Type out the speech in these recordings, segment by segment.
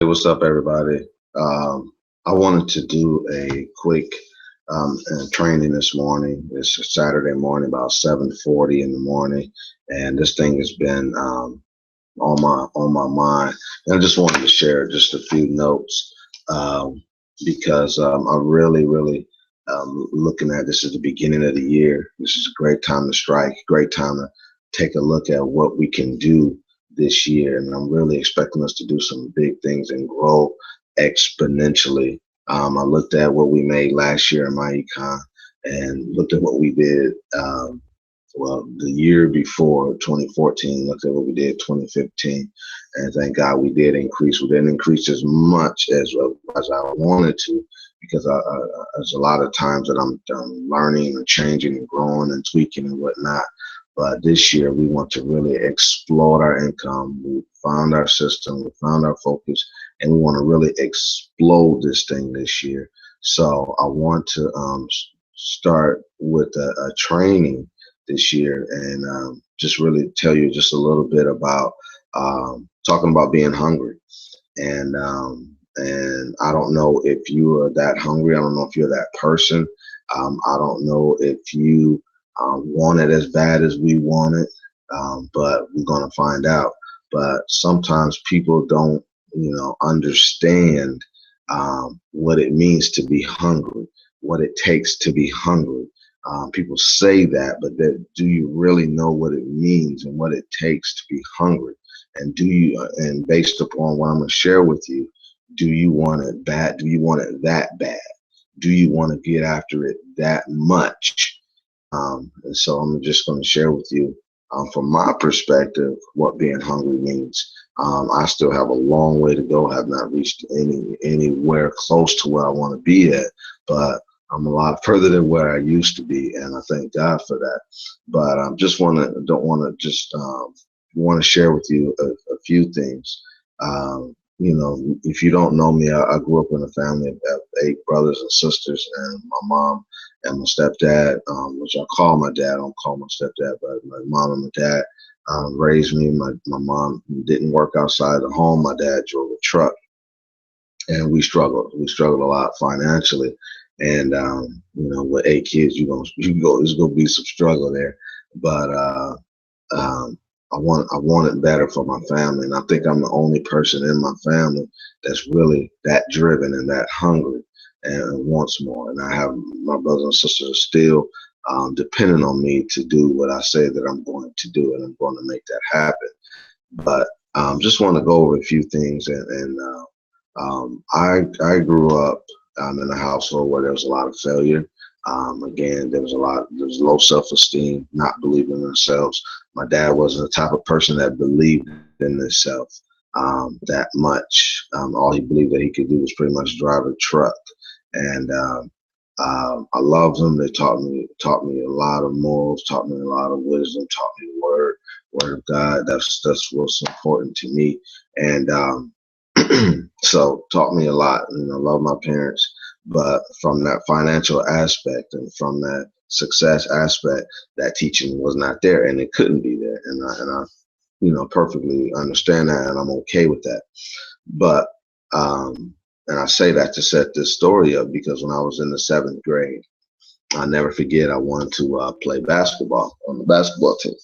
Hey, what's up, everybody? I wanted to do a quick training this morning. It's a Saturday morning, about 7:40 in the morning, and this thing has been on my mind. And I just wanted to share just a few notes um, because I'm really looking at this at the beginning of the year. This is a great time to strike, great time to take a look at what we can do this year. And I'm really expecting us to do some big things and grow exponentially. I looked at what we made last year in my econ and looked at what we did. The year before 2014, look at what we did 2015, and thank God we did increase. We didn't increase as much as I wanted to because there's a lot of times that I'm learning and changing and growing and tweaking and whatnot. But this year we want to really explode our income. We found our system, we found our focus, and we want to really explode this thing this year. So I want to start with a training this year and just really tell you just a little bit about talking about being hungry. And I don't know if you are that hungry. I don't know if you're that person. I don't know if you want it as bad as we want it, but we're going to find out. But sometimes people don't, understand what it means to be hungry, what it takes to be hungry. People say that, but do you really know what it means and what it takes to be hungry? And and based upon what I'm going to share with you, do you want it bad? Do you want it that bad? Do you want to get after it that much? And so I'm just going to share with you, from my perspective, what being hungry means. I still have a long way to go. Have not reached anywhere close to where I want to be at, but I'm a lot further than where I used to be, and I thank God for that. But just don't want to just want to share with you a few things. If you don't know me, I grew up in a family of 8 brothers and sisters, and my mom and my stepdad, which I call my dad. I don't call my stepdad, but my mom and my dad raised me. My mom didn't work outside the home. My dad drove a truck, and we struggled. We struggled a lot financially, and with 8 kids, there's gonna be some struggle there. But I want it better for my family, and I think I'm the only person in my family that's really that driven and that hungry and wants more. And I have my brothers and sisters are still depending on me to do what I say that I'm going to do, and I'm going to make that happen. But just want to go over a few things, I grew up in a household where there was a lot of failure. Again, there was low self-esteem, not believing in themselves. My dad wasn't the type of person that believed in himself that much. All he believed that he could do was pretty much drive a truck. And I loved them. They taught me a lot of morals, taught me a lot of wisdom, taught me the word of God. That's what's important to me. And so taught me a lot. I love my parents, but from that financial aspect and from that success aspect, that teaching was not there, and it couldn't be there. And I perfectly understand that, and I'm okay with that. But and I say that to set this story up because when I was in the 7th grade, I'll never forget, I wanted to play basketball on the basketball team.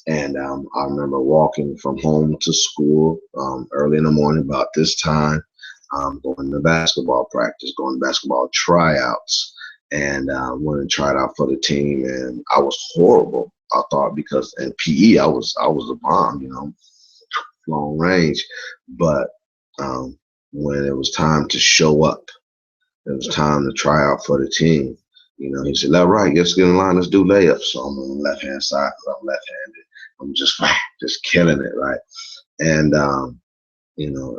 And I remember walking from home to school early in the morning about this time, going to basketball practice, going to basketball tryouts, and went and tried out for the team. And I was horrible. I thought because in PE I was a bomb, long range. But when it was time to show up, it was time to try out for the team. He said, "All right, let's get in line. Let's do layups." So I'm on the left hand side because I'm left-handed. I'm just killing it, right? And a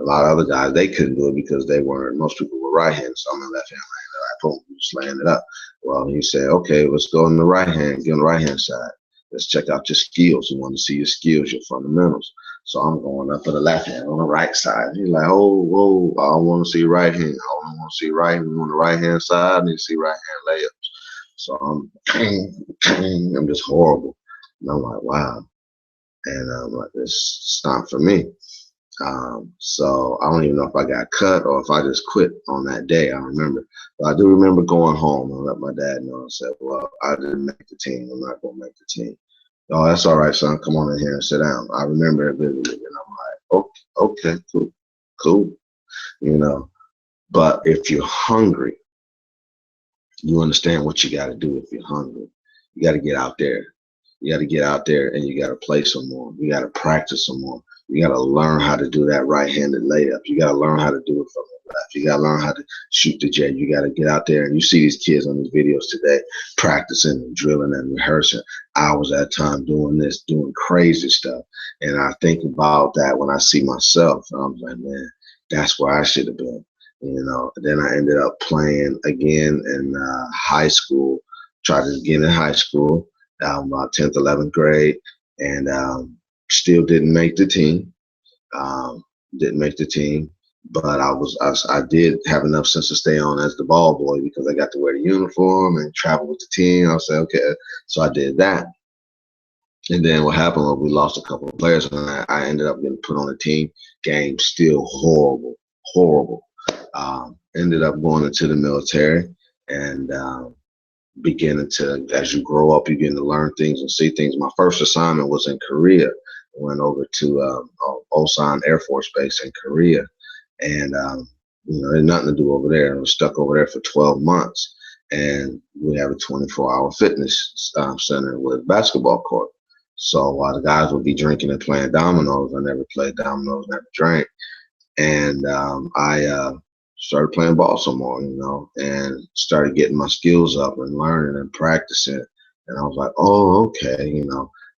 lot of other guys, they couldn't do it because they weren't. Most people were right-handed, so I'm in left hand, right, boom, just laying it up. Well, he said, "Okay, let's go on the right hand. Get on the right hand side. Let's check out your skills. We want to see your skills, your fundamentals." So I'm going up for the left hand on the right side. He's like, "Oh, whoa, I don't want to see right hand. I don't want to see right hand on the right hand side. I need to see right hand layups." So I'm just horrible. And I'm like, wow. And I'm like, it's not for me. So I don't even know if I got cut or if I just quit on that day. I remember, but I do remember going home and let my dad know and said, "Well, I didn't make the team. I'm not going to make the team." Oh, that's all right, son. Come on in here and sit down. I remember it vividly, and I'm like, okay, okay, cool, cool, you know. But if you're hungry, you understand what you got to do. If you're hungry, you got to get out there. You got to get out there and you got to play some more. You got to practice some more. You got to learn how to do that right-handed layup. You got to learn how to do it from the left. You got to learn how to shoot the jet. You got to get out there and you see these kids on these videos today practicing and drilling and rehearsing hours at a time, doing this, doing crazy stuff. And I think about that when I see myself. I'm like, man, that's where I should have been. Then I ended up playing again in high school. Tried to get in high school, about 10th, 11th grade, and still didn't make the team. Didn't make the team, but I did have enough sense to stay on as the ball boy because I got to wear the uniform and travel with the team. I said, okay, so I did that. And then what happened was we lost a couple of players, and I ended up getting put on the team. Game still horrible, horrible. Ended up going into the military and beginning to, as you grow up, you begin to learn things and see things. My first assignment was in Korea. I went over to Osan Air Force Base in Korea, and there's nothing to do over there. I was stuck over there for 12 months, and we have a 24-hour fitness center with basketball court. So while the guys would be drinking and playing dominoes, I never played dominoes, never drank, and I started playing ball some more, and started getting my skills up and learning and practicing. And I was like, oh, okay,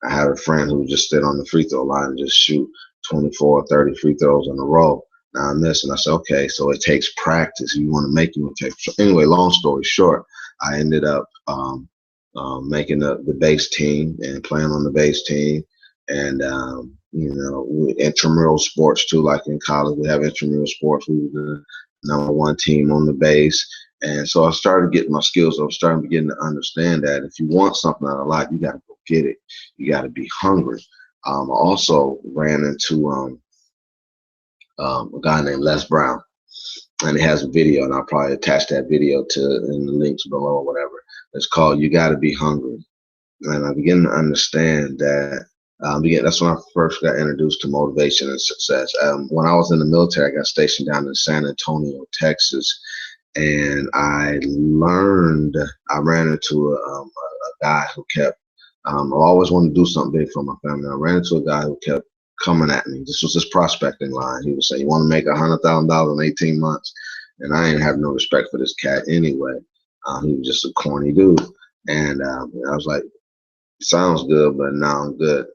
I had a friend who would just sit on the free throw line and just shoot 24 or 30 free throws in a row. Now I'm missing. I said, okay, so it takes practice. You want to make it take. So anyway, long story short, I ended up making the base team and playing on the base team. And intramural sports too. Like in college, we have intramural sports. We were the #1 team on the base, and so I started getting my skills. I was starting to begin to understand that if you want something out of life, you got to go get it. You got to be hungry. I also ran into a guy named Les Brown, and he has a video, and I'll probably attach that video to in the links below or whatever. It's called "You Got to Be Hungry," and I began to understand that. That's when I first got introduced to motivation and success. When I was in the military, I got stationed down in San Antonio, Texas, and I ran into a guy who kept, I always wanted to do something big for my family. I ran into a guy who kept coming at me. This was his prospecting line. He would say, you want to make $100,000 in 18 months? And I didn't have no respect for this cat anyway. He was just a corny dude. And I was like, sounds good, but now I'm good.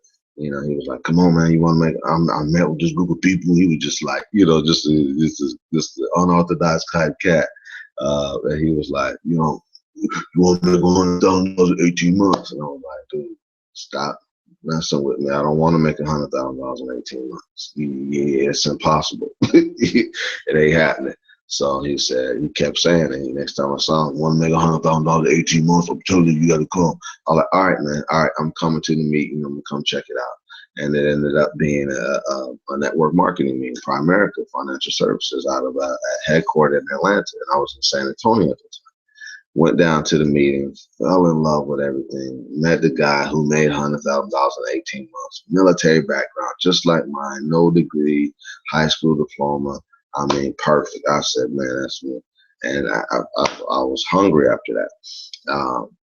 He was like, come on, man, you want to make, I met with this group of people. He was just like, just unorthodox type cat. And he was like, you want to make $100,000 in 18 months? And I was like, dude, stop messing with me. I don't want to make $100,000 in 18 months. Yeah, it's impossible. It ain't happening. So he kept saying it. Next time I saw him, want to make $100,000 in 18 months, I'm telling you, you got to come. I was like, all right, man. All right, I'm coming to the meeting. I'm going to come check it out. And it ended up being a network marketing meeting, Primerica Financial Services, out of a headquartered in Atlanta. And I was in San Antonio at the time. Went down to the meeting, fell in love with everything, met the guy who made $100,000 in 18 months, military background, just like mine, no degree, high school diploma. I mean, perfect. I said, man, that's me. And I was hungry after that.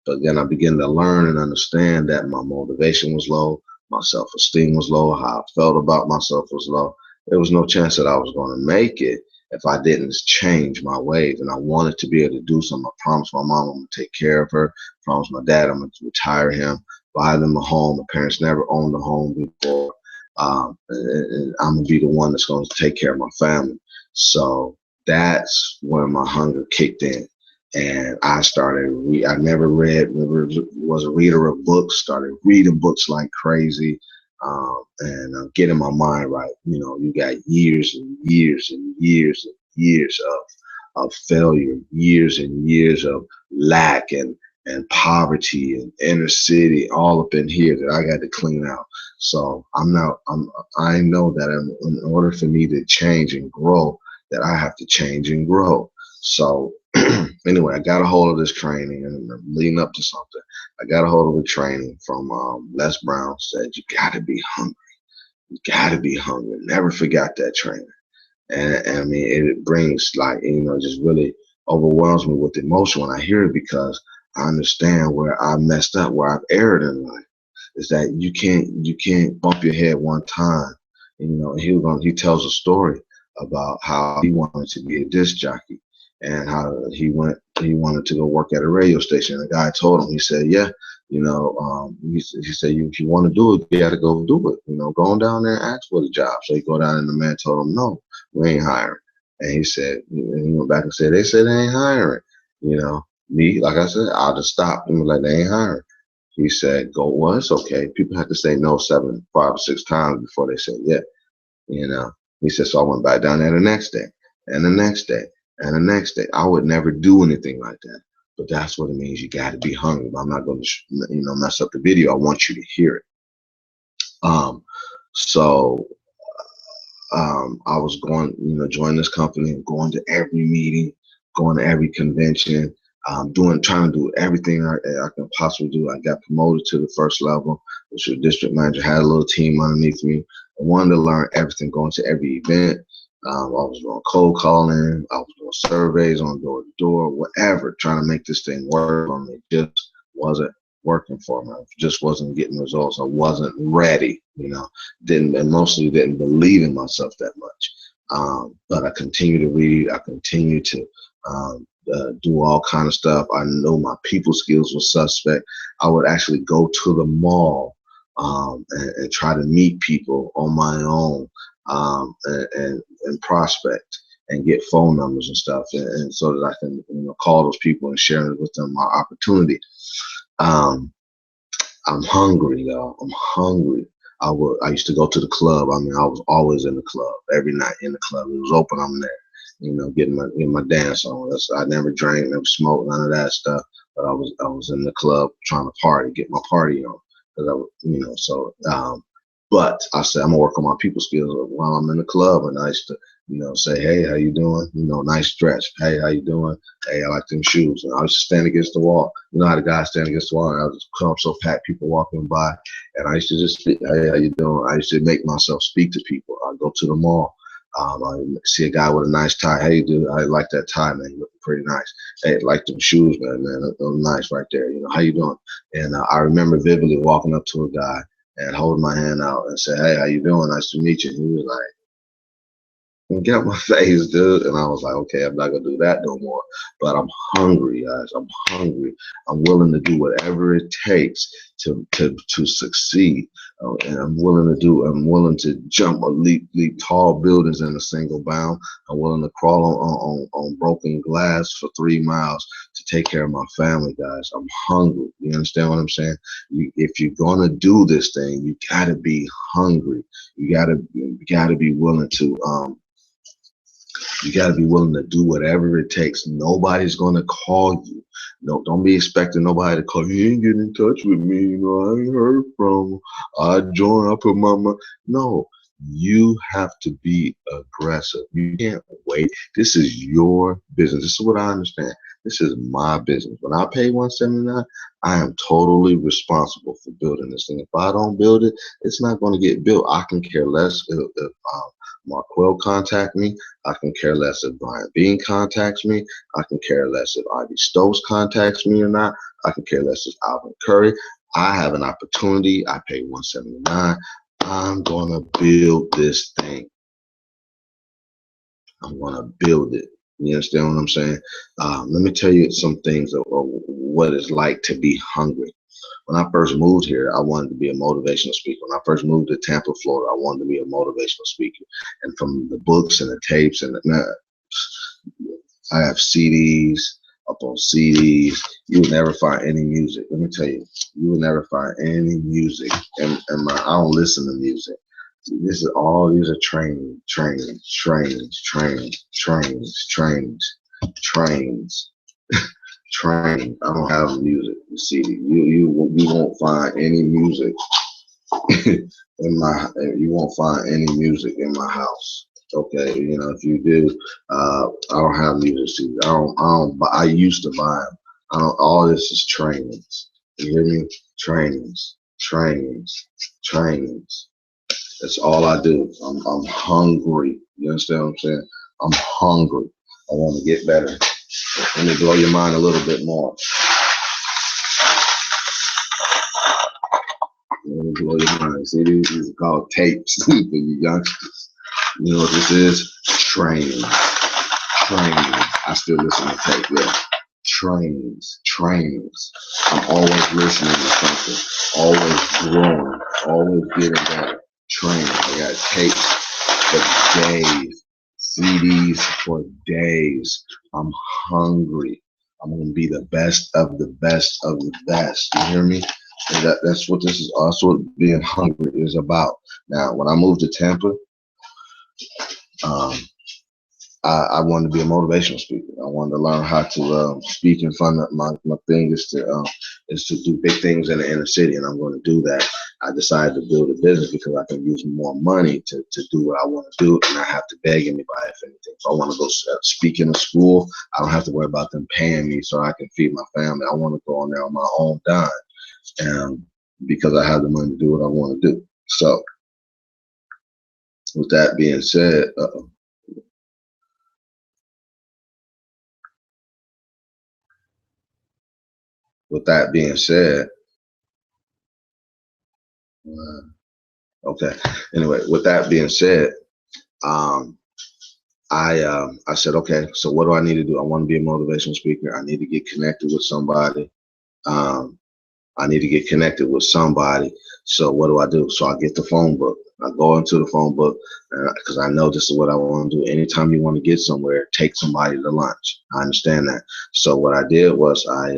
But then I began to learn and understand that my motivation was low, my self-esteem was low, how I felt about myself was low. There was no chance that I was going to make it if I didn't change my ways. And I wanted to be able to do something. I promised my mom I'm going to take care of her. I promised my dad I'm going to retire him, buy them a home. My parents never owned a home before. And I'm going to be the one that's going to take care of my family. So that's when my hunger kicked in. And I started, I never was a reader of books, started reading books like crazy. And getting my mind right. You got years and years and years and years of failure, years and years of lack and poverty and inner city all up in here that I got to clean out. So I know that in order for me to change and grow, that I have to change and grow. So anyway, I got a hold of this training, and leading up to something, I got a hold of the training from Les Brown. Said you got to be hungry. You got to be hungry. Never forgot that training. And I mean, it brings, like, just really overwhelms me with emotion when I hear it, because I understand where I messed up, where I've erred in life. Is that you can't bump your head one time. He tells a story about how he wanted to be a disc jockey, and how he wanted to go work at a radio station. The guy told him, he said, yeah, he said, if you want to do it, you got to go do it. Go on down there and ask for the job. So he go down, and the man told him, no, we ain't hiring. And he said, and he went back and said, they said they ain't hiring. Me, like I said, I'll just stop and be like, they ain't hiring. He said, go, well, it's okay. People have to say no 7, 5, 6 times before they say yeah. You know, he said, so I went back down there the next day, and the next day, and the next day. I would never do anything like that. But that's what it means. You got to be hungry. But I'm not going to, mess up the video. I want you to hear it. So I was going, join this company, going to every meeting, going to every convention, trying to do everything I can possibly do. I got promoted to the first level, which was district manager, had a little team underneath me. I wanted to learn everything, going to every event. I was doing cold calling, I was doing surveys on door to door, whatever, trying to make this thing work for me. It just wasn't working for me. I just wasn't getting results. I wasn't ready, mostly didn't believe in myself that much. But I continue to read. I continue to do all kind of stuff. I know my people skills were suspect. I would actually go to the mall and try to meet people on my own, and prospect and get phone numbers and stuff, and so that I can call those people and share with them my opportunity. I'm hungry, y'all. I'm hungry. I used to go to the club. I mean, I was always in the club, every night in the club. It was open. I'm there, getting my dance on. I never drank, never smoked, none of that stuff. But I was in the club trying to party, get my party on, because I was, so. But I said, I'm gonna work on my people skills while I'm in the club, and I used to, say, hey, how you doing? Nice dress. Hey, how you doing? Hey, I like them shoes. And I used to stand against the wall. You know how the guys stand against the wall, and I would just come up so packed, people walking by, and I used to just speak, hey, how you doing? I used to make myself speak to people. I go to the mall. I see a guy with a nice tie. Hey, dude, I like that tie, man. You looking pretty nice. Hey, I like them shoes, man. Those nice right there. How you doing? And I remember vividly walking up to a guy and holding my hand out and say, hey, how you doing? Nice to meet you. And he was like, get out my face, dude. And I was like, okay, I'm not gonna do that no more. But I'm hungry, guys. I'm hungry. I'm willing to do whatever it takes to succeed. And I'm willing to jump or leap tall buildings in a single bound. I'm willing to crawl on broken glass for 3 miles to take care of my family, guys. I'm hungry. You understand what I'm saying? If you're gonna do this thing, you gotta be hungry. You gotta be willing to you got to be willing to do whatever it takes. Nobody's going to call you. No, don't be expecting nobody to call you. You ain't getting in touch with me. I ain't heard from. I joined. I put my money. No, you have to be aggressive. You can't wait. This is your business. This is what I understand. This is my business. When I pay $179, I am totally responsible for building this thing. If I don't build it, it's not going to get built. I can care less if Marquell contact me. I can care less if Brian Bean contacts me. I can care less if Ivy Stokes contacts me or not. I can care less if Alvin Curry. I have an opportunity. I pay $179. I'm gonna build this thing. I'm gonna build it. You understand what I'm saying? Let me tell you some things of what it's like to be hungry. When I first moved here, I wanted to be a motivational speaker. When I first moved to Tampa, Florida, I wanted to be a motivational speaker. And from the books and the tapes I have CDs upon CDs. You would never find any music. Let me tell you, you would never find any music. And I don't listen to music. These are trains. Train. I don't have music. CD. You won't find any music in my, you won't find any music in my house. Okay, you know, if you do, I don't have music CDs. I used to buy them. I don't. All this is trainings. You hear me? Trainings, trainings, trainings. That's all I do. I'm hungry. You understand what I'm saying? I'm hungry. I want to get better. Let me blow your mind a little bit more. Let me blow your mind. See, these are called tapes for you youngsters. You know what this is? Training. Training. I still listen to tape, yeah. Trainings. Trainings. I'm always listening to something. Always growing. Always getting better. Training. I got tapes for days. CDs for days. I'm hungry. I'm gonna be the best of the best of the best. You hear me? And that's what this is also what being hungry is about. Now, when I moved to Tampa, um, I wanted to be a motivational speaker. I wanted to learn how to speak in front of my thing is to do big things in the inner city, and I'm going to do that. I decided to build a business because I can use more money to do what I want to do, and I have to beg anybody for anything. So I want to go speak in a school. I don't have to worry about them paying me so I can feed my family. I want to go on there on my own dime, and because I have the money to do what I want to do. So with that being said, with that being said, okay. Anyway, with that being said, um, I said, okay, so what do I need to do? I want to be a motivational speaker. I need to get connected with somebody. Um, I need to get connected with somebody. So what do I do? So I get the phone book. I go into the phone book because I know this is what I want to do. Anytime you want to get somewhere, take somebody to lunch. I understand that. So what I did was I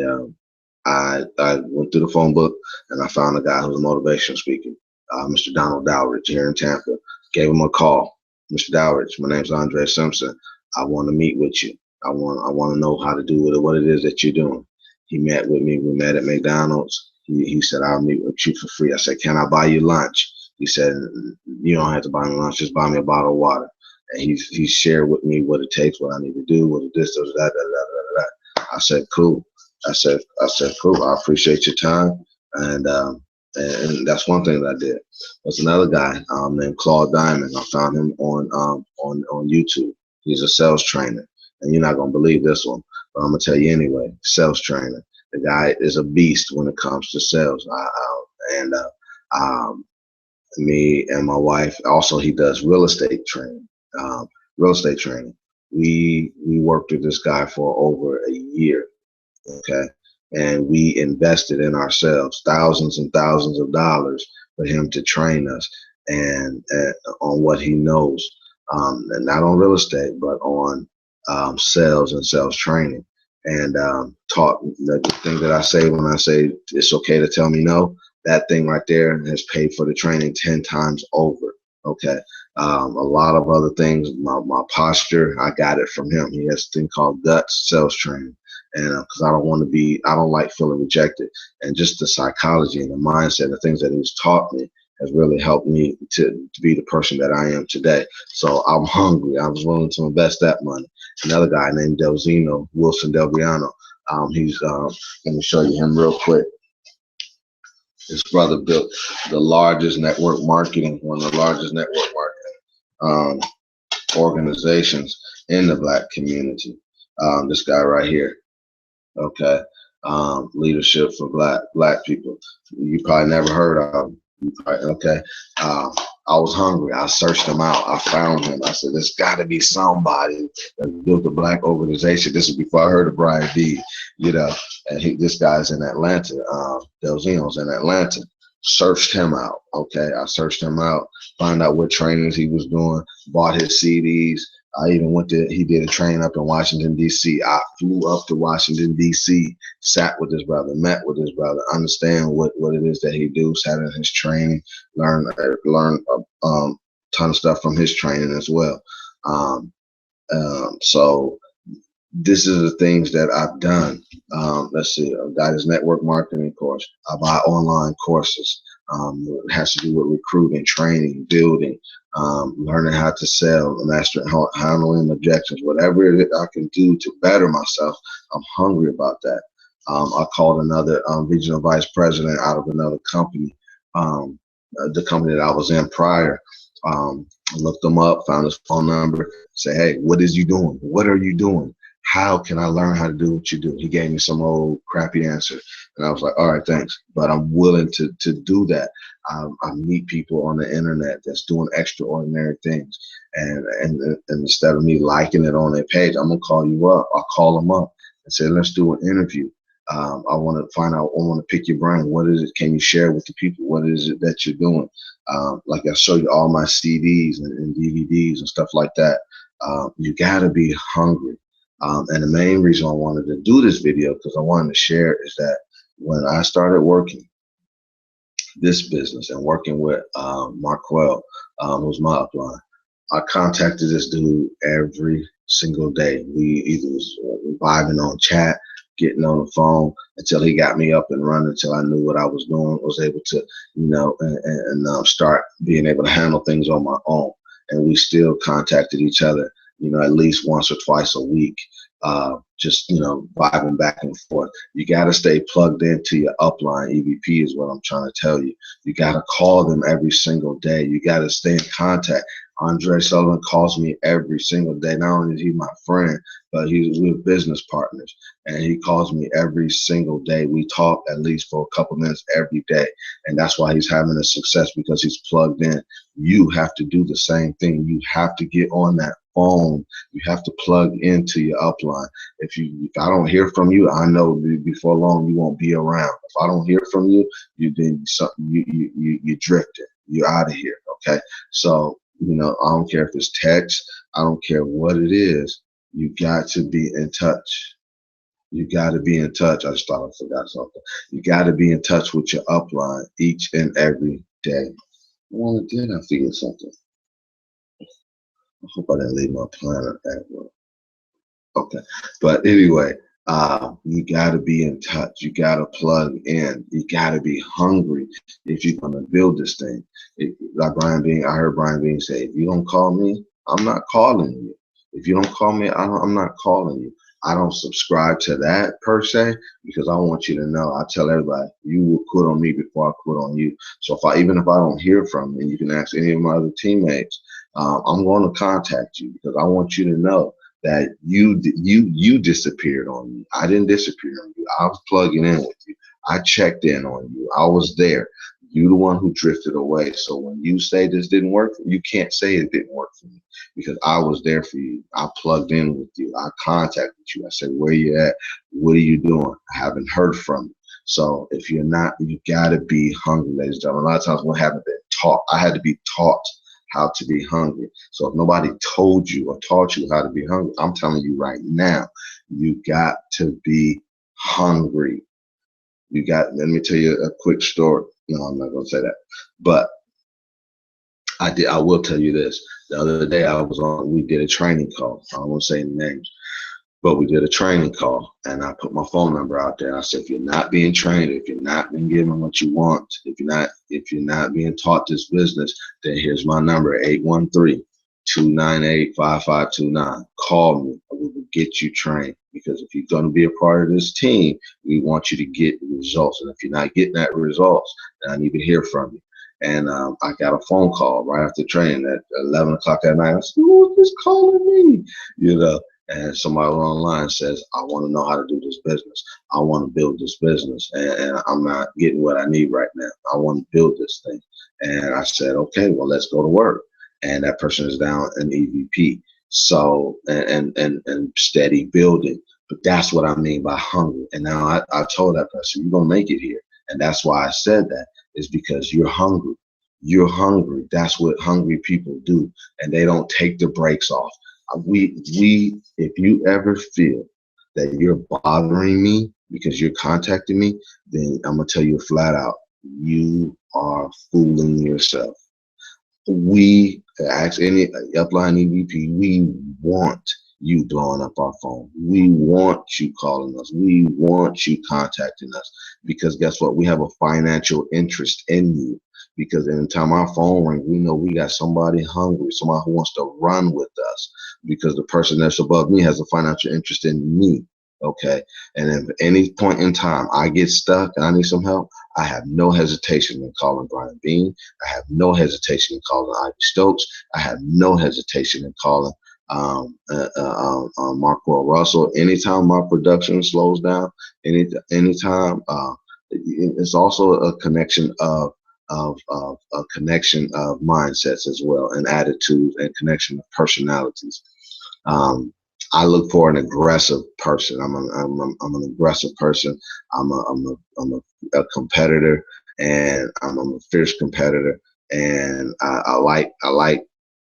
went through the phone book and I found a guy who's a motivational speaker, Mr. Donald Dowridge here in Tampa. Gave him a call. Mr. Dowridge, my name's Andre Simpson. I want to meet with you. I want to know how to do what it is that you're doing. He met with me. We met at McDonald's. He said, I'll meet with you for free. I said, can I buy you lunch? He said, you don't have to buy me lunch. Just buy me a bottle of water. And he shared with me what it takes, what I need to do, what it is, that. I said, cool. I said, cool. I appreciate your time, and that's one thing that I did. There's another guy named Claude Diamond. I found him on YouTube. He's a sales trainer, and you're not gonna believe this one, but I'm gonna tell you anyway. Sales trainer. The guy is a beast when it comes to sales. And um, Me and my wife. Also, he does real estate training. Um, Real estate training. We worked with this guy for over a year. Okay. And we invested in ourselves thousands and thousands of dollars for him to train us and on what he knows, and not on real estate, but on sales and sales training. And taught the thing that I say when I say it's okay to tell me no, that thing right there has paid for the training 10 times over. Okay. A lot of other things, my posture, I got it from him. He has a thing called guts sales training, and because I don't like feeling rejected, and just the psychology and the mindset, the things that he's taught me has really helped me to be the person that I am today. So I'm hungry. I was willing to invest that money. Another guy named Delzino Wilson Delbriano. He's Let me show you him real quick. His brother built the largest network marketing, one of the largest network marketing organizations in the Black community. This guy right here. Okay. Leadership for black people. You probably never heard of him. Okay. I was hungry. I searched him out. I found him. I said, there's got to be somebody that built a Black organization. This is before I heard of Brian D. You know, and this guy's in Atlanta. Delzino's in Atlanta. Searched him out. Okay. I searched him out, find out what trainings he was doing, bought his CDs. I even he did a training up in Washington, D.C. I flew up to Washington, D.C., sat with his brother, met with his brother, understand what it is that he do, sat in his training, learn a ton of stuff from his training as well. Um, so this is the things that I've done. Let's see, I've got his network marketing course. I buy online courses. It has to do with recruiting, training, building, learning how to sell, mastering handling objections, whatever I can do to better myself. I'm hungry about that. I called another regional vice president out of another company, the company that I was in prior. Looked them up, found his phone number, say, hey, what is you doing? What are you doing? How can I learn how to do what you do? He gave me some old crappy answer. And I was like, all right, thanks. But I'm willing to do that. I meet people on the internet that's doing extraordinary things. And instead of me liking it on their page, I'm going to call you up. I'll call them up and say, let's do an interview. I want to find out, I want to pick your brain. What is it? Can you share with the people? What is it that you're doing? Like I show you all my CDs and DVDs and stuff like that. You got to be hungry. And the main reason I wanted to do this video, because I wanted to share, is that when I started working this business and working with Marquell, who's my upline, I contacted this dude every single day. We either was vibing on chat, getting on the phone, until he got me up and running, until I knew what I was doing, was able to, start being able to handle things on my own. And we still contacted each other, at least once or twice a week, just, vibing back and forth. You got to stay plugged into your upline. EVP is what I'm trying to tell you. You got to call them every single day. You got to stay in contact. Andre Sullivan calls me every single day. Not only is he my friend, but we're business partners, and he calls me every single day. We talk at least for a couple minutes every day, and that's why he's having a success, because he's plugged in. You have to do the same thing. You have to get on that phone. You have to plug into your upline. If I don't hear from you, I know before long you won't be around. If I don't hear from you, you drifted. You're out of here. Okay, so. I don't care if it's text. I don't care what it is. You got to be in touch. You got to be in touch. I just thought I forgot something. You got to be in touch with your upline each and every day. Well, did I figure something? I hope I didn't leave my planner at work. Okay, but anyway, you got to be in touch. You got to plug in. You got to be hungry if you're going to build this thing. Like I heard Brian Bean say, if you don't call me, I'm not calling you. If you don't call me, I'm not calling you. I don't subscribe to that per se, because I want you to know, I tell everybody, you will quit on me before I quit on you. So even if I don't hear from you, you can ask any of my other teammates, I'm going to contact you, because I want you to know that you disappeared on me. I didn't disappear on you. I was plugging in with you. I checked in on you. I was there. You the one who drifted away. So when you say this didn't work, you can't say it didn't work for me, because I was there for you. I plugged in with you. I contacted you. I said, where you at? What are you doing? I haven't heard from you. So if you're not, you gotta be hungry, ladies and gentlemen. A lot of times we haven't been taught. I had to be taught how to be hungry. So if nobody told you or taught you how to be hungry, I'm telling you right now, you got to be hungry. Let me tell you a quick story. No, I'm not going to say that. But I will tell you this. The other day we did a training call. I won't say any names, but we did a training call, and I put my phone number out there. I said, if you're not being trained, if you're not being given what you want, if you're not being taught this business, then here's my number, 813-298-5529. Call me. We will get you trained, because if you're going to be a part of this team, we want you to get results. And if you're not getting that results, then I need to hear from you. And I got a phone call right after training at 11 o'clock at night. I said, who's this calling me? And somebody online says, I want to know how to do this business. I want to build this business, and I'm not getting what I need right now. I want to build this thing. And I said, okay, well, let's go to work. And that person is down an EVP. So, and steady building. But that's what I mean by hungry. And now I told that person, you're going to make it here. And that's why I said that, is because you're hungry. You're hungry. That's what hungry people do. And they don't take the brakes off. If you ever feel that you're bothering me because you're contacting me, then I'm gonna tell you flat out, you are fooling yourself. We ask any upline EVP, we want you blowing up our phone. We want you calling us. We want you contacting us, because guess what? We have a financial interest in you. Because anytime our phone rings, we know we got somebody hungry, somebody who wants to run with us, because the person that's above me has a financial interest in me. Okay. And if at any point in time I get stuck and I need some help, I have no hesitation in calling Brian Bean. I have no hesitation in calling Ivy Stokes. I have no hesitation in calling Marco Russell. Anytime my production slows down, anytime, it's also a connection of a connection of mindsets as well, and attitudes, and connection of personalities. Um, I look for an aggressive person. I'm an aggressive person. I'm a competitor, and I'm a fierce competitor, and I like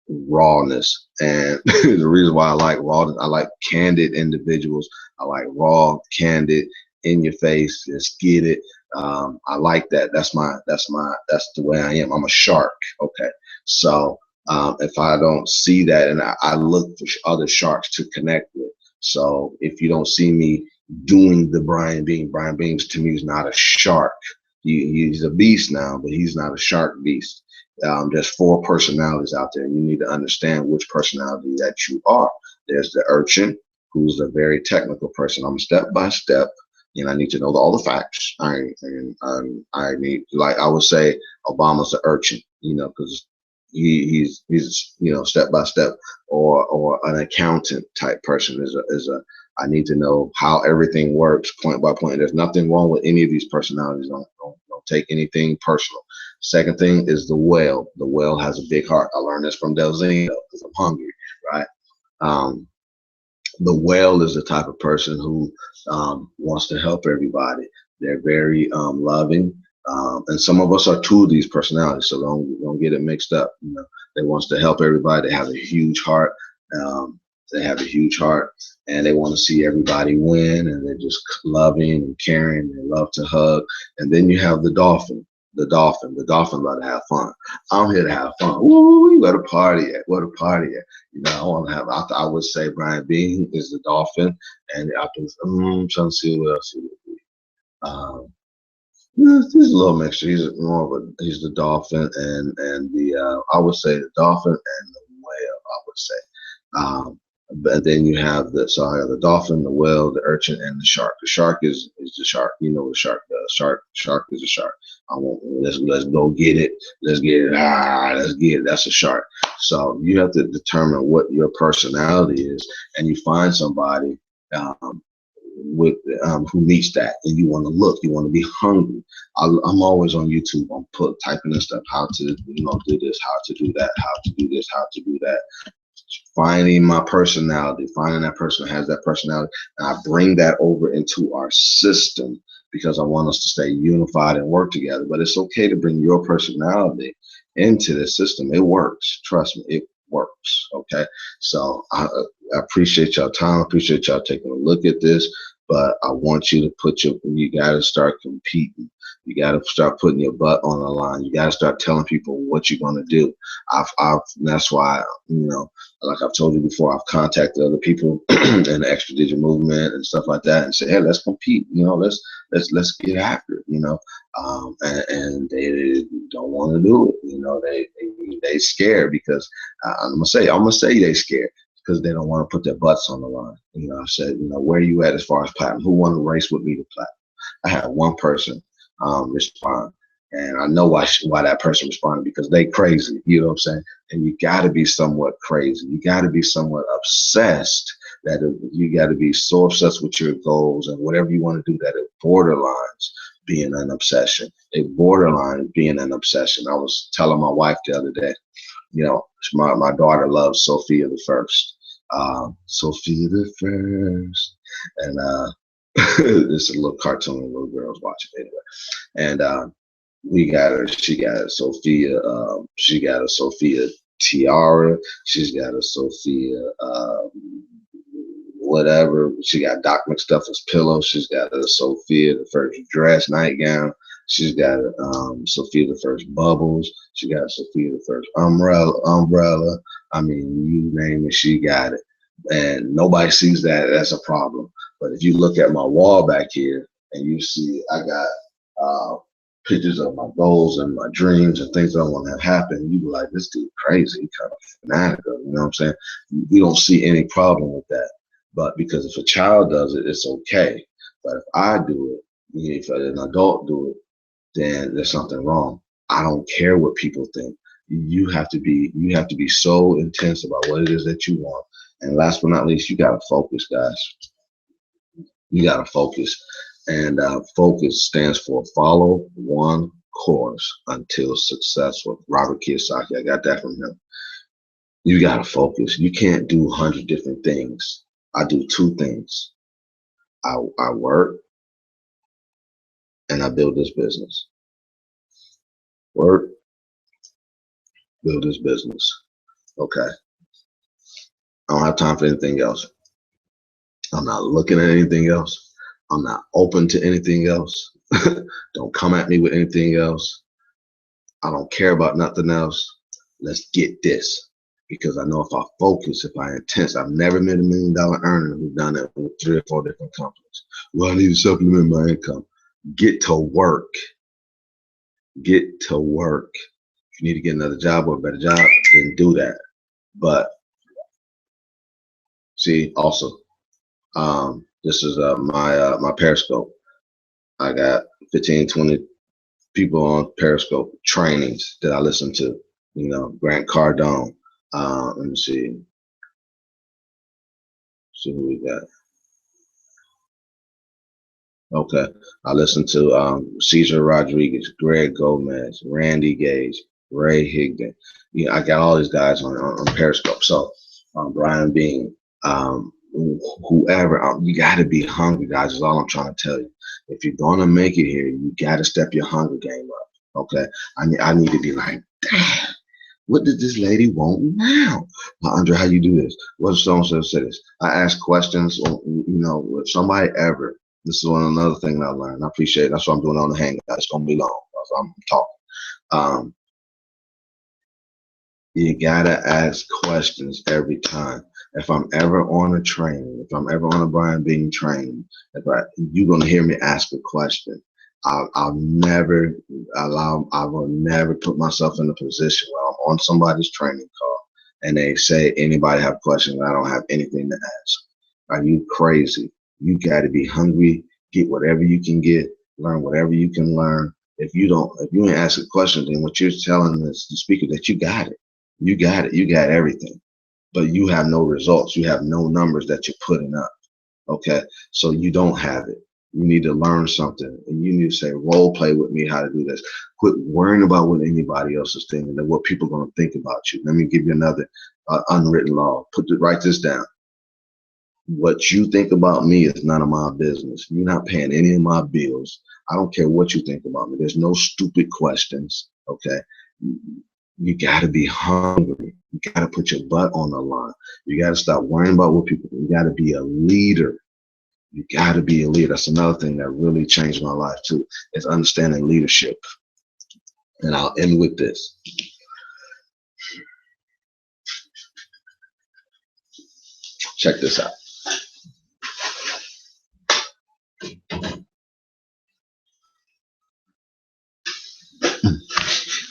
rawness. And the reason why I like rawness, I like candid individuals. I like raw, candid, in your face, just get it. I like that. That's the way I am. I'm a shark. Okay. So if I don't see that, and I look for other sharks to connect with. So if you don't see me doing the Brian Bean to me is not a shark. He's a beast now, but he's not a shark beast. There's four personalities out there, and you need to understand which personality that you are. There's the urchin, who's a very technical person. I'm step by step, and I need to know all the facts. I need, like I would say, Obama's the urchin, because he's step by step, or an accountant type person is a I need to know how everything works point by point. There's nothing wrong with any of these personalities. Don't take anything personal. Second thing is the whale. The whale has a big heart. I learned this from Delzino because I'm hungry, right? Um, the whale is the type of person who wants to help everybody. They're very loving, and some of us are two of these personalities, so don't get it mixed up. They wants to help everybody. They have a huge heart. Um, they have a huge heart, and they want to see everybody win, and they're just loving and caring. They love to hug. And then you have the dolphin. The dolphin love to have fun. I'm here to have fun. Woo, where to party at? Where to party at? I want to have. I would say Brian Bean is the dolphin, and I can. Trying to see what else he would be. He's a little mixture. He's the dolphin, and the I would say the dolphin and the whale. I would say. But then you have I have the dolphin, the whale, the urchin, and the shark. The shark is the shark. You know what the shark does. Shark is a shark. Let's go get it. Let's get it. Let's get it. That's a shark. So you have to determine what your personality is, and you find somebody with who meets that, and you want to look. You want to be hungry. I'm always on YouTube. I'm typing in stuff, how to do this, how to do that, how to do this, how to do that. Finding my personality, finding that person who has that personality, and I bring that over into our system, because I want us to stay unified and work together. But it's okay to bring your personality into the system. It works. Trust me, it works. Okay. So I appreciate y'all time. I appreciate y'all taking a look at this. But I want you to you got to start competing. You got to start putting your butt on the line. You got to start telling people what you're going to do. That's why, like I've told you before, I've contacted other people in the extra digital movement and stuff like that, and said, hey, let's compete. Let's get after it. And they don't want to do it. They scared, because I'm gonna say they scared, because they don't want to put their butts on the line. I said, where are you at as far as platinum? Who won the race with me to platinum? I had one person respond, and I know why that person responded, because they crazy. You know what I'm saying? And you got to be somewhat crazy. You got to be somewhat obsessed. That you got to be so obsessed with your goals and whatever you want to do that it borderlines being an obsession. It borderline being an obsession. I was telling my wife the other day, my daughter loves Sophia the First. Sophia the First, and it's a little cartoon the little girls watching anyway. And she got a Sophia, she got a Sophia tiara, she's got a Sophia whatever. She got Doc McStuffins pillow. She's got a Sophia the First dress nightgown. She's got Sophia the First bubbles. She got Sophia the First umbrella. I mean, you name it, she got it. And nobody sees that as a problem. But if you look at my wall back here and you see I got pictures of my goals and my dreams and things that I want to have happen, you be like, this dude crazy, he kind of fanatical, you know what I'm saying? We don't see any problem with that. But because if a child does it, it's okay. But if I do it, if an adult do it, then there's something wrong. I don't care what people think. You have to be so intense about what it is that you want. And last but not least, you gotta focus, guys. You gotta focus. And focus stands for follow one course until successful. Robert Kiyosaki, I got that from him. You gotta focus. You can't do 100 different things. I do two things. I work and I build this business. Work, build this business. Okay. I don't have time for anything else. I'm not looking at anything else. I'm not open to anything else. Don't come at me with anything else. I don't care about nothing else. Let's get this. Because I know if I focus, if I intense, I've never met $1 million earner who's done it with 3 or 4 different companies. Well, I need to supplement my income. Get to work. Get to work. If you need to get another job or a better job, then do that. But see, also, this is my Periscope. I got 15, 20 people on Periscope trainings that I listen to. You know, Grant Cardone. Let me see. See who we got. Okay, I listen to Cesar Rodriguez, Greg Gomez, Randy Gage, Ray Higdon. Yeah, I got all these guys on Periscope. So Brian Bean, whoever, you got to be hungry, guys. Is all I'm trying to tell you. If you're gonna make it here, you got to step your hunger game up. Okay, I need to be like, damn, what does this lady want now? Well, Andre, how you do this? What if so-and-so said this? I ask questions, you know, if somebody ever, this is another thing that I learned. I appreciate it. That's what I'm doing on the hangout. It's going to be long. I'm talking. You got to ask questions every time. If I'm ever on a training, if I'm ever on a Brian Bean training, you're going to hear me ask a question. I will never put myself in a position where I'm on somebody's training call and they say, anybody have questions? I don't have anything to ask. Are you crazy? You got to be hungry, get whatever you can get, learn whatever you can learn. If you ain't asking questions, then what you're telling the speaker that you got it. You got it. You got everything, but you have no results. You have no numbers that you're putting up. Okay. So you don't have it. You need to learn something and you need to say, role play with me how to do this. Quit worrying about what anybody else is thinking and what people are going to think about you. Let me give you another unwritten law. Write this down. What you think about me is none of my business. You're not paying any of my bills. I don't care what you think about me. There's no stupid questions. Okay. You got to be hungry. You got to put your butt on the line. You got to stop worrying about what people think. You got to be a leader. You got to be a leader. That's another thing that really changed my life too, is understanding leadership. And I'll end with this. Check this out.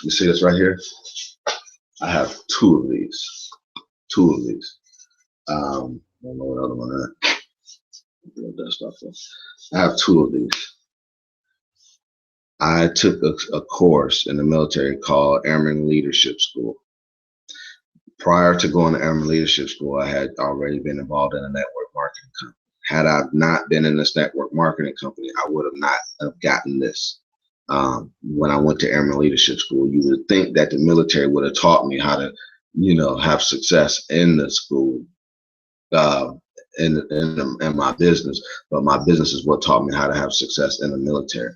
You see this right here? I have two of these. I don't know what other one is. I have two of these. I took a course in the military called Airman Leadership School. Prior to going to Airman Leadership School, I had already been involved in a network marketing company. Had I not been in this network marketing company, I would have not have gotten this. When I went to Airman Leadership School, you would think that the military would have taught me how to, have success in the school, in my business, but my business is what taught me how to have success in the military.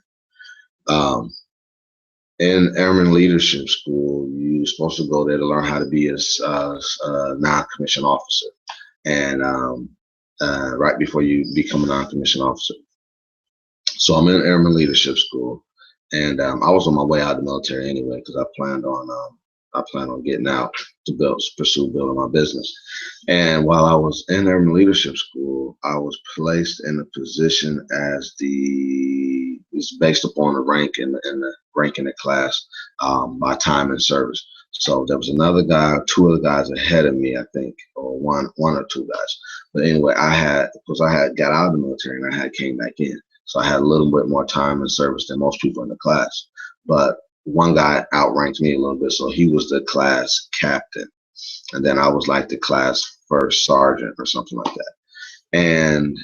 In Airman Leadership School, you're supposed to go there to learn how to be a non-commissioned officer, and right before you become a non-commissioned officer. So I'm in Airman Leadership School, and I was on my way out of the military anyway because I planned on I plan on getting out to pursue building my business. And while I was in Urban Leadership School, I was placed in a position as it's based upon the rank in the rank in the class by time and service. So there was another guy, two other guys ahead of me, I think, or one or two guys. But anyway, because I had got out of the military and I had came back in. So I had a little bit more time and service than most people in the class. But one guy outranked me a little bit, so he was the class captain. And then I was like the class first sergeant or something like that. And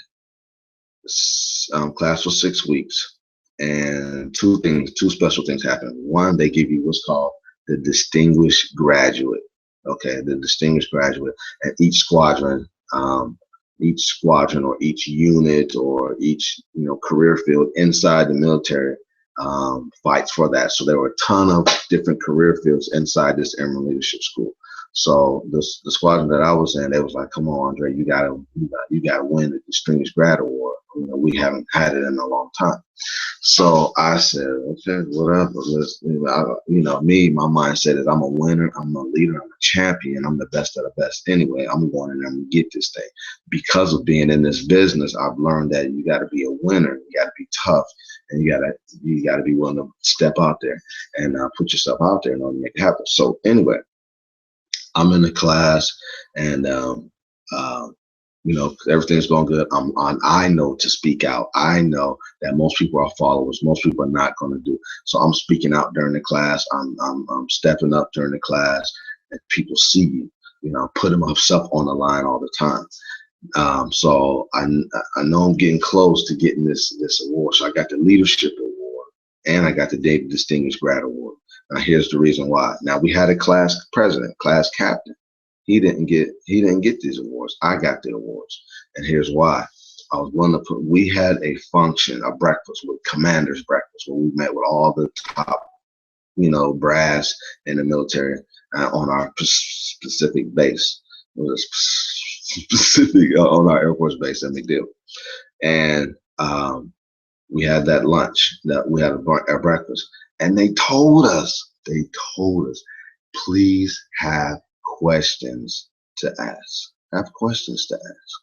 class was 6 weeks. And two special things happened. One, they give you what's called the distinguished graduate. Okay, the distinguished graduate. And each squadron or each unit or each career field inside the military fights for that. So there were a ton of different career fields inside this Airman Leadership School. So the squadron that I was in, they was like, "Come on, Andre, you gotta win the Distinguished Grad Award. We haven't had it in a long time." So I said, "Okay, whatever." Me, my mindset is I'm a winner, I'm a leader, I'm a champion, I'm the best of the best. Anyway, I'm going in there and get this thing. Because of being in this business, I've learned that you got to be a winner, you got to be tough, and you got to be willing to step out there and put yourself out there in order to make it happen. So anyway, I'm in the class, and everything's going good. I know to speak out. I know that most people are followers. Most people are not going to do. So I'm speaking out during the class. I'm stepping up during the class, and people see you. Putting myself on the line all the time. So I know I'm getting close to getting this award. So I got the leadership award, and I got the David Distinguished Grad Award. Now here's the reason why. Now we had a class president, class captain. He didn't get these awards. I got the awards, and here's why. I was willing to we had a function, a breakfast with commanders breakfast, where we met with all the top, brass in the military on our specific base. It was specific on our Air Force base in MacDill, and we had that lunch, that we had a breakfast, and they told us, please have questions to ask. Have questions to ask.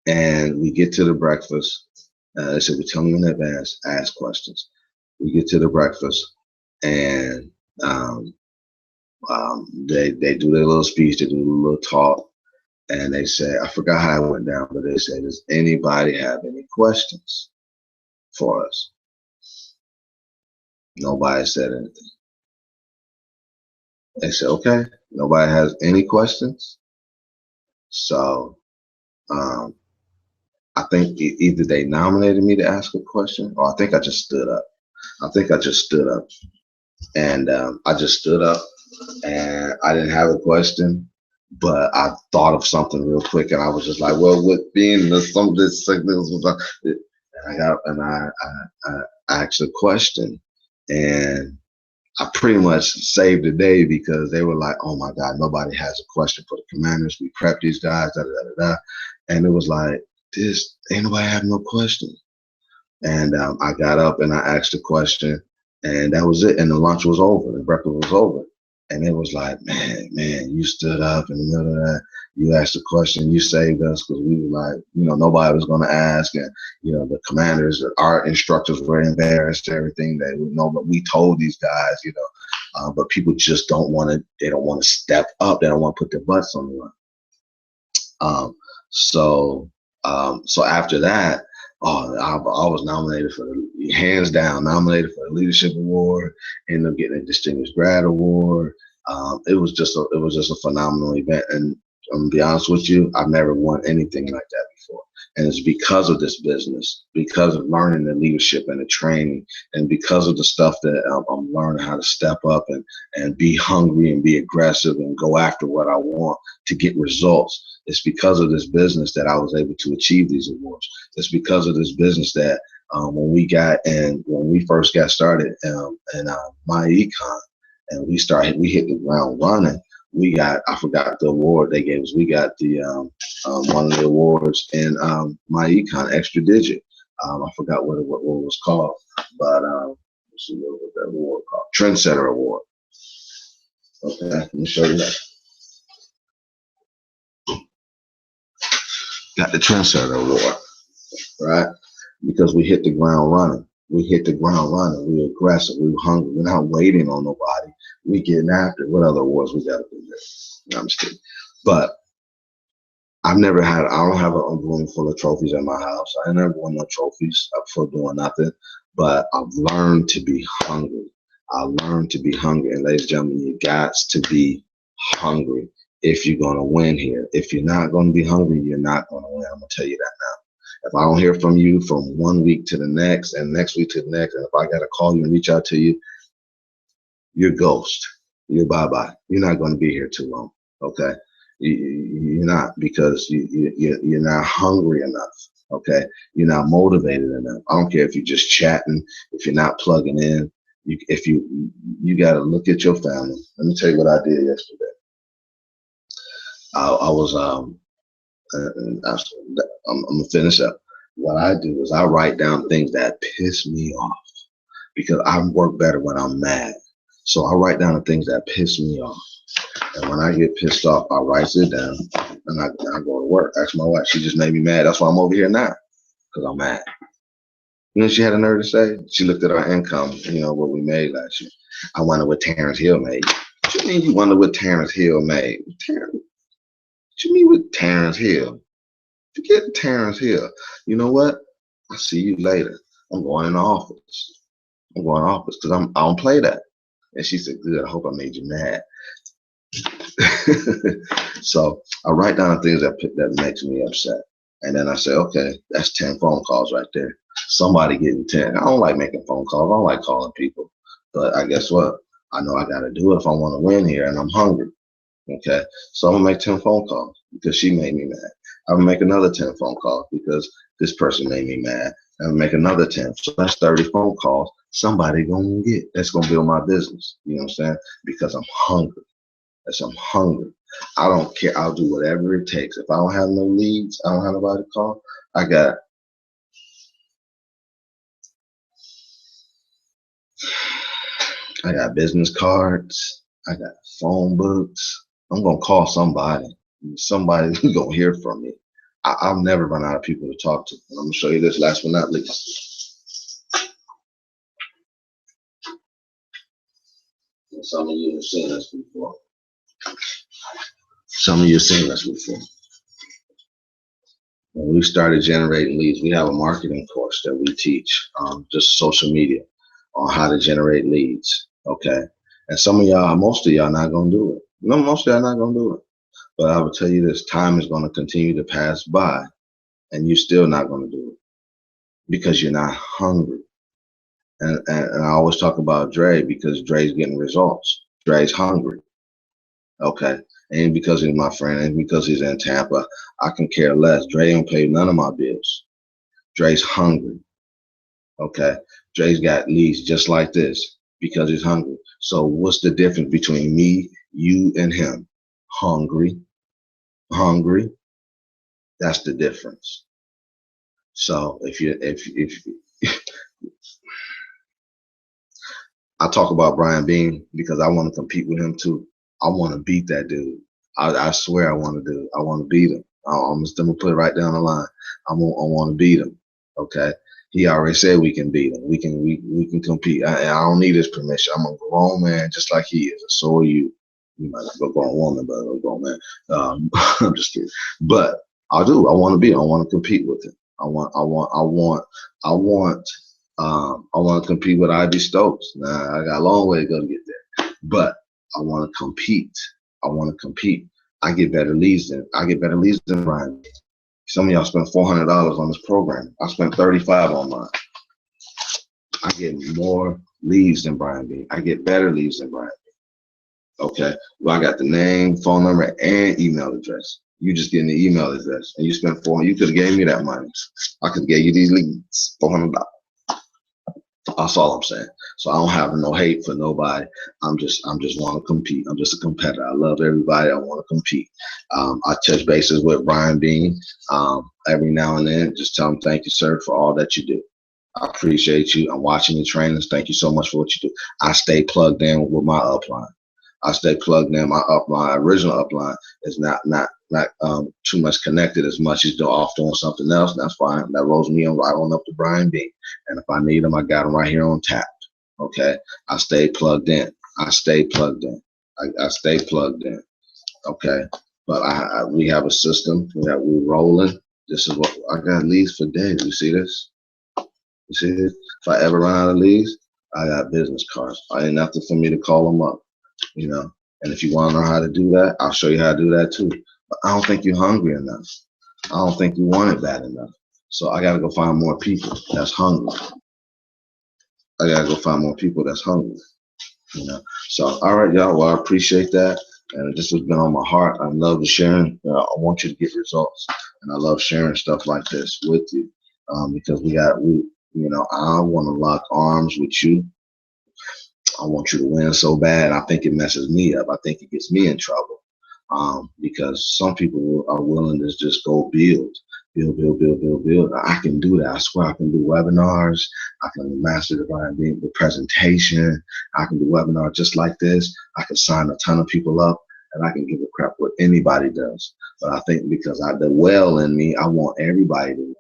And we get to the breakfast. They said, we tell them in advance, ask questions. We get to the breakfast, and they do their little speech, they do a little talk, and they say, I forgot how it went down, but they said, does anybody have any questions for us? Nobody said anything. They said, okay, nobody has any questions. So I think either they nominated me to ask a question, or I think I just stood up. And I just stood up, and I didn't have a question, but I thought of something real quick, and I was just like, well, with being some of this sickness, and I got up and I asked a question, and I pretty much saved the day, because they were like, oh my God, nobody has a question for the commanders. We prepped these guys, da da da da. And it was like, ain't nobody have no question. And I got up and I asked a question, and that was it. And the lunch was over, the breakfast was over. And it was like, man, you stood up in the middle of that. You asked a question, you saved us, because we were like, nobody was going to ask. And, the commanders, our instructors were embarrassed, everything they would know. But we told these guys, but people just don't want to step up. They don't want to put their butts on the line. So after that, I was nominated for hands down nominated for the Leadership Award, ended up getting a Distinguished Grad Award. It was just a phenomenal event, and I'm gonna be honest with you, I've never won anything like that before. And it's because of this business, because of learning the leadership and the training, and because of the stuff that I'm learning how to step up and be hungry and be aggressive and go after what I want to get results. It's because of this business that I was able to achieve these awards. It's because of this business that when we first got started in my econ, and we hit the ground running. I forgot the award they gave us. We got the one of the awards in my econ, Extra Digit. I forgot what it was called, but let's see, what was that award called? Trendsetter Award. Okay, let me show you that. Got the trendsetter award, right? Because we hit the ground running. We hit the ground running. We're aggressive. We're hungry. We're not waiting on nobody. We getting after it. What other awards we got to do there? No, I'm just kidding. But I don't have a room full of trophies in my house. I never won no trophies for doing nothing. But I've learned to be hungry. I learned to be hungry. And ladies and gentlemen, you got to be hungry if you're going to win here. If you're not going to be hungry, you're not going to win. I'm going to tell you that now. If I don't hear from you from 1 week to the next and next week to the next, and if I got to call you and reach out to you, you're ghost. You're bye-bye. You're not going to be here too long, okay? You're not, because you're not hungry enough, okay? You're not motivated enough. I don't care if you're just chatting, if you're not plugging in. You got to look at your family. Let me tell you what I did yesterday. I was I'm gonna finish up. What I do is I write down things that piss me off, because I work better when I'm mad. So I write down the things that piss me off. And when I get pissed off, I write it down and I go to work. Ask my wife. She just made me mad. That's why I'm over here now, because I'm mad. You know, she had a nerve to say, she looked at our income, what we made last year. I wonder what Terrence Hill made. What you mean you wonder what Terrence Hill made? What you mean with Terrence Hill? Forget Terrence Hill. You know what? I'll see you later. I'm going in the office. I'm going to the office because I don't play that. And she said, good, I hope I made you mad. So I write down things that makes me upset. And then I say, okay, that's 10 phone calls right there. Somebody getting 10. I don't like making phone calls. I don't like calling people. But I guess what? I know I got to do it if I want to win here, and I'm hungry. Okay, so I'm going to make 10 phone calls because she made me mad. I'm going to make another 10 phone calls because this person made me mad. I'm going to make another 10. So that's 30 phone calls somebody going to get. That's going to build my business. You know what I'm saying? Because I'm hungry. I'm hungry. I don't care. I'll do whatever it takes. If I don't have no leads, I don't have nobody to call. I got business cards. I got phone books. I'm gonna call somebody. Somebody's gonna hear from me. I'll never run out of people to talk to. And I'm gonna show you this last but not least. And some of you have seen this before. Some of you have seen this before. When we started generating leads, we have a marketing course that we teach, just social media, on how to generate leads. Okay. And some of y'all, most of y'all not going to do it. No, most of y'all not going to do it. But I will tell you this, time is going to continue to pass by and you're still not going to do it because you're not hungry. And I always talk about Dre because Dre's getting results. Dre's hungry. Okay. Ain't because he's my friend, ain't because he's in Tampa. I can care less. Dre don't pay none of my bills. Dre's hungry. Okay. Dre's got leads just like this because he's hungry. So what's the difference between me, you, and him? Hungry. Hungry. That's the difference. So if I talk about Brian Bean because I want to compete with him too. I want to beat that dude. I swear I want to do. I want to beat him. I'm just gonna put it right down the line. I want to beat him. Okay. He already said we can beat him. We can compete. I don't need his permission. I'm a grown man just like he is. So are you. You might not be a grown woman, but a grown man. I'm just kidding. But I do. I want to beat him. I want to compete with him. I want to compete with Ivy Stokes. Now I got a long way to go to get there, but I want to compete. I want to compete. I get better leads than Brian. Some of y'all spend $400 on this program. I spent $35 on mine. I get more leads than Brian B. I get better leads than Brian B. Okay. Well, I got the name, phone number, and email address. You just getting the email address, and you spent $400. You could have gave me that money. I could have gave you these leads, $400. That's all I'm saying. So I don't have no hate for nobody. I'm just want to compete. I'm just a competitor. I love everybody. I want to compete. I touch bases with Brian Bean every now and then. Just tell him thank you, sir, for all that you do. I appreciate you. I'm watching your trainings. Thank you so much for what you do. I stay plugged in with my upline. I stay plugged in. My original upline is not too much connected as much as they're off doing something else. That's fine. That rolls me on right on up to Brian B. And if I need them, I got them right here on tap. Okay. I stay plugged in. I stay plugged in. I stay plugged in. Okay. But we have a system. We're rolling. This is what I got leads for days. You see this? You see this? If I ever run out of leads, I got business cards. Ain't nothing for me to call them up, you know. And if you want to know how to do that, I'll show you how to do that too. But I don't think you're hungry enough. I don't think you want it bad enough. So I got to go find more people that's hungry. I got to go find more people that's hungry, you know. So, all right, y'all. Well, I appreciate that. And this has been on my heart. I love the sharing. I want you to get results. And I love sharing stuff like this with you because I want to lock arms with you. I want you to win so bad. I think it messes me up. I think it gets me in trouble because some people are willing to just go build. I can do that. I swear I can do webinars. I can master the presentation. I can do webinars just like this. I can sign a ton of people up and I can give a crap what anybody does. But I think because the well in me, I want everybody to win.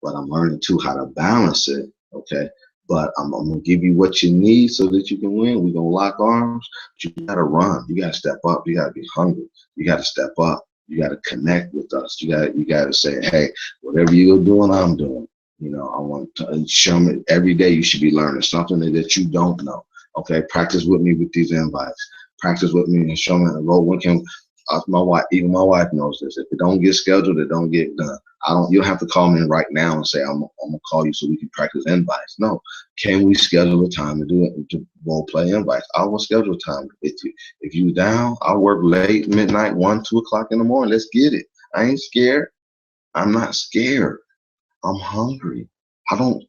But I'm learning too how to balance it. Okay. But I'm gonna give you what you need so that you can win. We're gonna lock arms, but you gotta run. You gotta step up. You gotta be hungry. You gotta step up. You gotta connect with us. You gotta say, hey, whatever you're doing, I'm doing. You know, I want to show me every day. You should be learning something that you don't know. Okay, practice with me with these invites. Practice with me and show me the road. When can my wife? Even my wife knows this. If it don't get scheduled, it don't get done. You don't have to call me right now and say I'm gonna call you so we can practice invites. No, can we schedule a time to do it to role play invites? I will schedule a time with you. If you down, I'll work late, midnight, 1, 2 o'clock in the morning. Let's get it. I ain't scared. I'm not scared. I'm hungry. I'm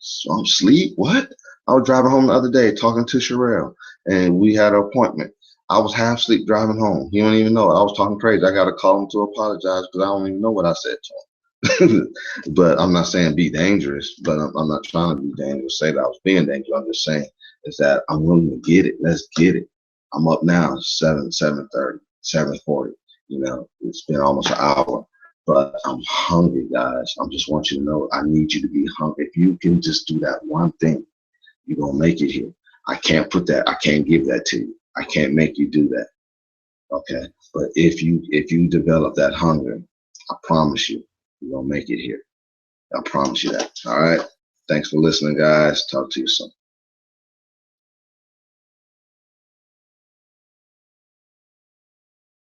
sleep. What? I was driving home the other day talking to Sherelle, and we had an appointment. I was half asleep driving home. He don't even know it. I was talking crazy. I got to call him to apologize because I don't even know what I said to him. But I'm not saying be dangerous, but I'm not trying to be dangerous, say that I was being dangerous. I'm just saying is that I'm willing to get it. Let's get it. I'm up now, 7:30, 7:40. You know, it's been almost an hour, but I'm hungry, guys. I just want you to know I need you to be hungry. If you can just do that one thing, you're going to make it here. I can't give that to you. I can't make you do that. Okay. But if you develop that hunger, I promise you, you're going to make it here. I promise you that. All right. Thanks for listening, guys. Talk to you soon.